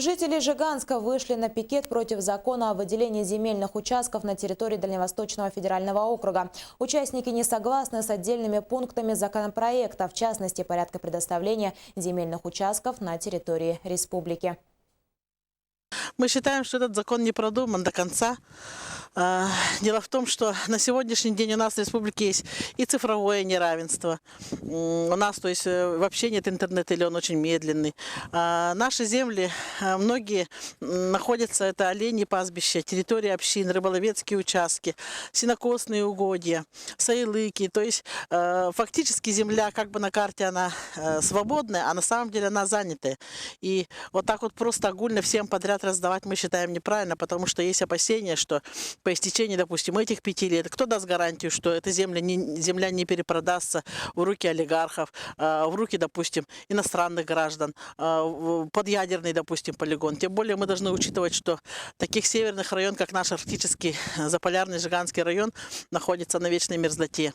Жители Жиганска вышли на пикет против закона о выделении земельных участков на территории Дальневосточного федерального округа. Участники не согласны с отдельными пунктами законопроекта, в частности, порядка предоставления земельных участков на территории республики. Мы считаем, что этот закон не продуман до конца. Дело в том, что на сегодняшний день у нас в республике есть и цифровое неравенство. У нас, то есть, вообще нет интернета или он очень медленный. Наши земли, многие находятся, это олени пастбища, территории общин, рыболовецкие участки, сенокосные угодья, саилыки. То есть фактически земля как бы на карте она свободная, а на самом деле она занятая. И вот так вот просто огульно всем подряд раздавать мы считаем неправильно, потому что есть опасения, что по истечении, допустим, этих 5 лет, кто даст гарантию, что эта земля не перепродастся в руки олигархов, в руки, допустим, иностранных граждан, под ядерный, допустим, полигон. Тем более мы должны учитывать, что таких северных районов, как наш арктический заполярный Жиганский район, находится на вечной мерзлоте.